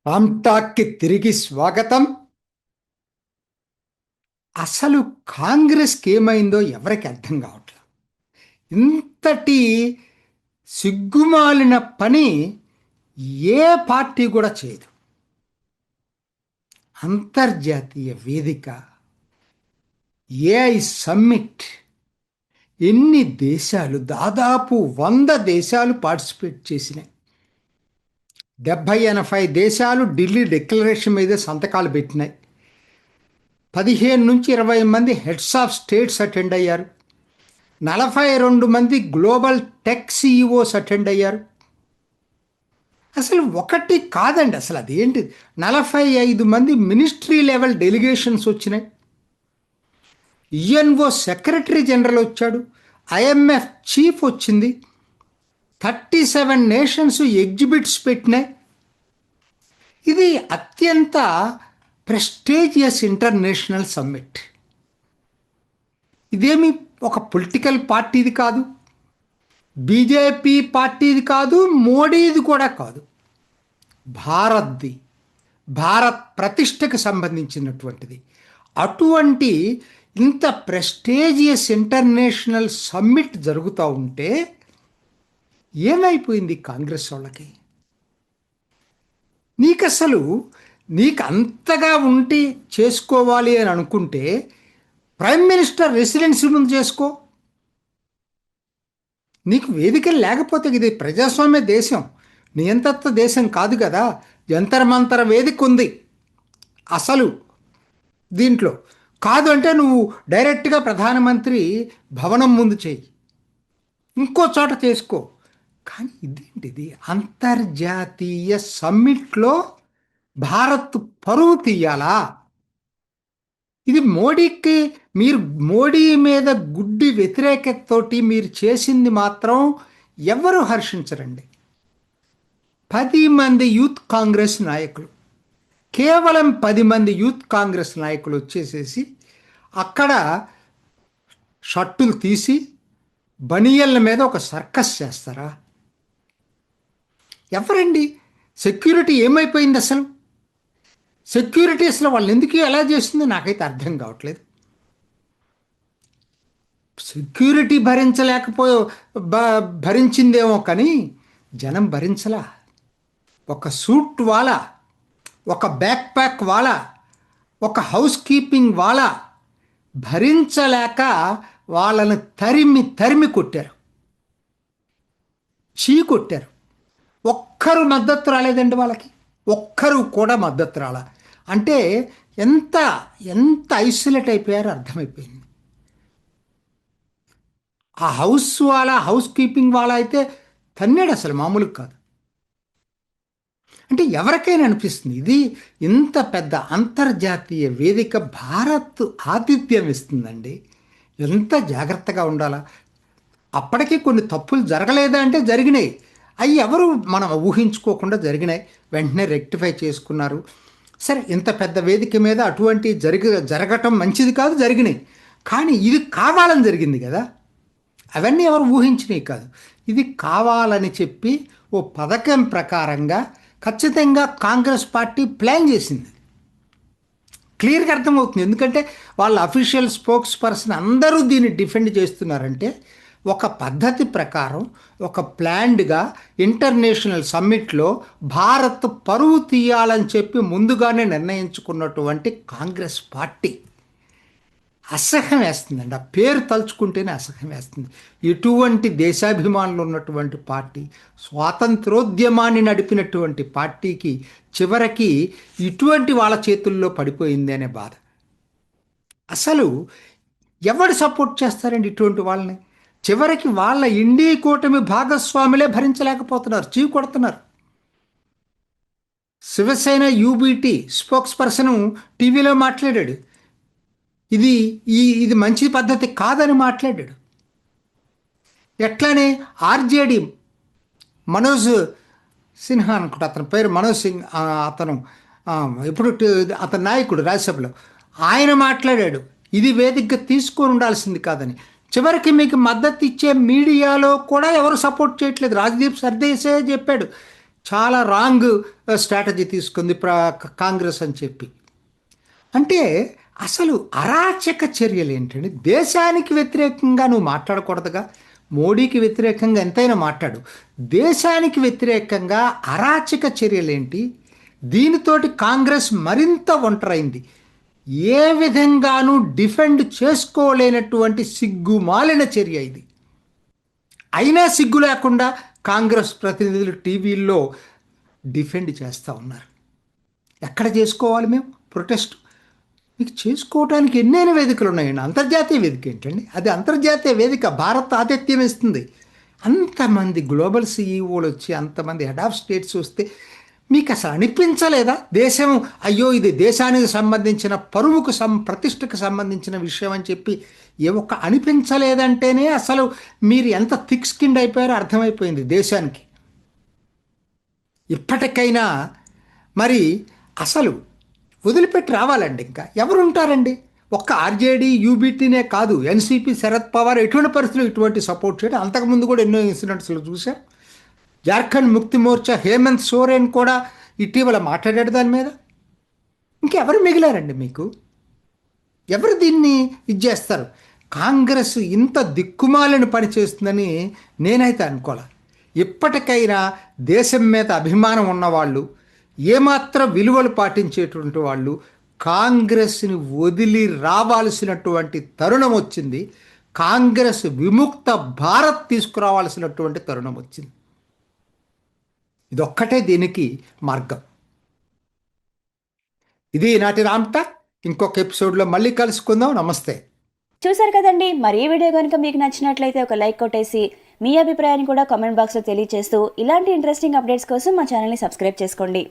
రామ్టాక్కి తిరిగి స్వాగతం. అసలు కాంగ్రెస్కి ఏమైందో ఎవరికి అర్థం కావట్లేదు. ఇంతటి సిగ్గుమాలిన పని ఏ పార్టీ కూడా చేయదు. అంతర్జాతీయ వేదిక, ఏఐ సమ్మిట్, ఎన్ని దేశాలు, దాదాపు 100 దేశాలు పార్టిసిపేట్ చేసినాయి. 70-80 దేశాలు ఢిల్లీ డిక్లరేషన్ మీద సంతకాలు పెట్టినాయి. 15 నుంచి 20 మంది హెడ్స్ ఆఫ్ స్టేట్స్ అటెండ్ అయ్యారు. 42 మంది గ్లోబల్ టెక్ సిఇఓస్ అటెండ్ అయ్యారు. అసలు ఒకటి కాదండి, అసలు అదేంటి, 45 మంది మినిస్ట్రీ లెవెల్ డెలిగేషన్స్ వచ్చినాయి. యుఎన్ఓ సెక్రటరీ జనరల్ వచ్చాడు, ఐఎంఎఫ్ చీఫ్ వచ్చింది, 37 నేషన్స్ ఎగ్జిబిట్స్ పెట్టినాయి. ఇది అత్యంత ప్రెస్టీజియస్ ఇంటర్నేషనల్ సమ్మిట్. ఇదేమి ఒక పొలిటికల్ పార్టీది కాదు, బీజేపీ పార్టీది కాదు, మోడీది కూడా కాదు, భారత్ది, భారత్ ప్రతిష్టకు సంబంధించినటువంటిది. అటువంటి ఇంత ప్రెస్టీజియస్ ఇంటర్నేషనల్ సమ్మిట్ జరుగుతూ ఉంటే ఏమైపోయింది కాంగ్రెస్ వాళ్ళకి? నీకు అంతగా ఉంటే చేసుకోవాలి అని అనుకుంటే ప్రైమ్ మినిస్టర్ రెసిడెన్సీ ముందు చేసుకో. నీకు వేదికలు లేకపోతే, ఇది ప్రజాస్వామ్య దేశం, నియంత్రత్వ దేశం కాదు కదా. జంతర్ మంతర్ వేదిక ఉంది. అసలు దీంట్లో కాదు అంటే నువ్వు డైరెక్ట్గా ప్రధానమంత్రి భవనం ముందు చేయి, ఇంకో చోట చేసుకో. కానీ ఇదేంటిది, అంతర్జాతీయ సమ్మిట్లో భారత్ పరువు తీయాలా? ఇది మీరు మోడీ మీద గుడ్డి వ్యతిరేకతతోటి మీరు చేసింది మాత్రం ఎవరు హర్షించరండి. 10 మంది యూత్ కాంగ్రెస్ నాయకులు, కేవలం 10 మంది యూత్ కాంగ్రెస్ నాయకులు వచ్చేసేసి అక్కడ షర్టులు తీసి బనియళ్ళ మీద ఒక సర్కస్ చేస్తారా? ఎవరండి? సెక్యూరిటీ ఏమైపోయింది అసలు? సెక్యూరిటీ అసలు వాళ్ళు ఎందుకు ఎలా చేస్తుంది నాకైతే అర్థం కావట్లేదు. సెక్యూరిటీ భరించిందేమో కానీ జనం భరించలా. ఒక సూట్ వాలా, ఒక బ్యాక్ ప్యాక్ వాలా, ఒక హౌస్ కీపింగ్ వాలా భరించలేక వాళ్ళను తరిమి తరిమి కొట్టారు, కొట్టారు. ఒక్కరు మద్దతు రాలేదండి వాళ్ళకి, ఒక్కరు కూడా మద్దతు రాలా. అంటే ఎంత ఎంత ఐసోలేట్ అయిపోయారో అర్థమైపోయింది. ఆ హౌస్ కీపింగ్ వాళ్ళ అయితే తన్నాడు, అసలు మామూలుగా కాదు. అంటే ఎవరికైనా అనిపిస్తుంది, ఇది ఇంత పెద్ద అంతర్జాతీయ వేదిక, భారత్ ఆతిథ్యం ఇస్తుందండి, ఎంత జాగ్రత్తగా ఉండాలా. అప్పటికీ కొన్ని తప్పులు జరగలేదా అంటే జరిగినాయి. అవి ఎవరు మనం ఊహించుకోకుండా జరిగినాయి, వెంటనే రెక్టిఫై చేసుకున్నారు. సరే, ఇంత పెద్ద వేదిక మీద అటువంటి జరగటం మంచిది కాదు, జరిగినాయి. కానీ ఇది కావాలని జరిగింది కదా, అవన్నీ ఎవరు ఊహించినవి కాదు. ఇది కావాలని చెప్పి ఓ పథకం ప్రకారంగా ఖచ్చితంగా కాంగ్రెస్ పార్టీ ప్లాన్ చేసింది. క్లియర్గా అర్థమవుతుంది. ఎందుకంటే వాళ్ళ అఫీషియల్ స్పోక్స్ పర్సన్ అందరూ దీన్ని డిఫెండ్ చేస్తున్నారంటే ఒక పద్ధతి ప్రకారం, ఒక ప్లాన్డ్గా ఇంటర్నేషనల్ సమ్మిట్లో భారత్ పరువు తీయాలని చెప్పి ముందుగానే నిర్ణయించుకున్నటువంటి కాంగ్రెస్ పార్టీ అసహ్యం వేస్తుందండి. ఆ పేరు తలుచుకుంటేనే అసహ్యం వేస్తుంది. ఎటువంటి దేశాభిమానులు ఉన్నటువంటి పార్టీ, స్వాతంత్రోద్యమాన్ని నడిపినటువంటి పార్టీకి చివరికి ఇటువంటి వాళ్ళ చేతుల్లో పడిపోయింది అనే బాధ. అసలు ఎవరు సపోర్ట్ చేస్తారండి ఇటువంటి వాళ్ళని? చివరికి వాళ్ళ ఇండియా కూటమి భాగస్వాములే భరించలేకపోతున్నారు, చీవు కొడుతున్నారు. శివసేన యూబీటీ స్పోక్స్ పర్సన్ టీవీలో మాట్లాడాడు, ఇది మంచి పద్ధతి కాదని మాట్లాడాడు. ఎట్లానే ఆర్జేడి మనోజ్ సిన్హా అనుకుంటా అతని పేరు, మనోజ్ సింగ్, అతను ఇప్పుడు అతని నాయకుడు రాజ్యసభలో, ఆయన మాట్లాడాడు ఇది వేదికగా తీసుకొని ఉండాల్సింది కాదని. చివరికి మీకు మద్దతు ఇచ్చే మీడియాలో కూడా ఎవరు సపోర్ట్ చేయట్లేదు. రాజ్దీప్ సర్దేశాయ్ చెప్పాడు, చాలా రాంగ్ స్ట్రాటజీ తీసుకుంది కాంగ్రెస్ అని చెప్పి. అంటే అసలు అరాచక చర్యలు ఏంటండి? దేశానికి వ్యతిరేకంగా నువ్వు మాట్లాడకూడదుగా. మోడీకి వ్యతిరేకంగా ఎంతైనా మాట్లాడు. దేశానికి వ్యతిరేకంగా అరాచక చర్యలేంటి? దీనితోటి కాంగ్రెస్ మరింత ఒంటరైంది. ఏ విధంగానూ డిఫెండ్ చేసుకోలేనటువంటి సిగ్గుమాలిన చర్య ఇది. అయినా సిగ్గు లేకుండా కాంగ్రెస్ ప్రతినిధులు టీవీల్లో డిఫెండ్ చేస్తూ ఉన్నారు. ఎక్కడ చేసుకోవాలి మేము ప్రొటెస్ట్? మీకు చేసుకోవడానికి ఎన్నైనా వేదికలు ఉన్నాయండి. అంతర్జాతీయ వేదిక ఏంటండి? అది అంతర్జాతీయ వేదిక. భారత్ ఆతిథ్యం ఇస్తుంది. అంతమంది గ్లోబల్ సీఈఓలు వచ్చి, అంతమంది హెడ్ ఆఫ్ స్టేట్స్ వస్తే మీకు అసలు అనిపించలేదా? దేశం అయ్యో ఇది దేశానికి సంబంధించిన పరువుకు ప్రతిష్టకు సంబంధించిన విషయం అని చెప్పి ఏ ఒక్క అనిపించలేదంటేనే అసలు మీరు ఎంత థిక్ స్కిన్డ్ అయిపోయారో అర్థమైపోయింది దేశానికి. ఇప్పటికైనా మరి అసలు వదిలిపెట్టి రావాలండి. ఇంకా ఎవరు ఉంటారండి? ఒక్క ఆర్జేడీ యూబీటీనే కాదు, ఎన్సీపీ శరద్ పవార్ ఎటువంటి పరిస్థితులు ఇటువంటి సపోర్ట్ చేయడం. అంతకుముందు కూడా ఎన్నో ఇన్సిడెంట్స్లో చూసాం. జార్ఖండ్ ముక్తి మోర్చా హేమంత్ సోరెన్ కూడా ఇటీవల మాట్లాడాడు దాని మీద. ఇంకెవరు మిగిలారండి మీకు? ఎవరు దీన్ని ఇది చేస్తారు? కాంగ్రెస్ ఇంత దిక్కుమాలిన పని చేస్తుందని నేనైతే అనుకోలే. ఇప్పటికైనా దేశం మీద అభిమానం ఉన్నవాళ్ళు, ఏమాత్రం విలువలు పాటించేటువంటి వాళ్ళు కాంగ్రెస్ని వదిలి రావాల్సినటువంటి తరుణం వచ్చింది. కాంగ్రెస్ విముక్త భారత్ తీసుకురావాల్సినటువంటి తరుణం వచ్చింది. ఇదొక్కటే దీనికి మార్గం. ఇది నాటి రామ్టాక్. ఇంకొక ఎపిసోడ్లో మళ్ళీ కలుసుకుందాం. నమస్తే. చూసారు కదండి. మరి ఈ వీడియో కనుక మీకు నచ్చినట్లయితే ఒక లైక్ కొట్టేసి మీ అభిప్రాయాన్ని కూడా కామెంట్ బాక్స్లో తెలియజేస్తూ ఇలాంటి ఇంట్రెస్టింగ్ అప్డేట్స్ కోసం మా ఛానల్ని సబ్స్క్రైబ్ చేసుకోండి.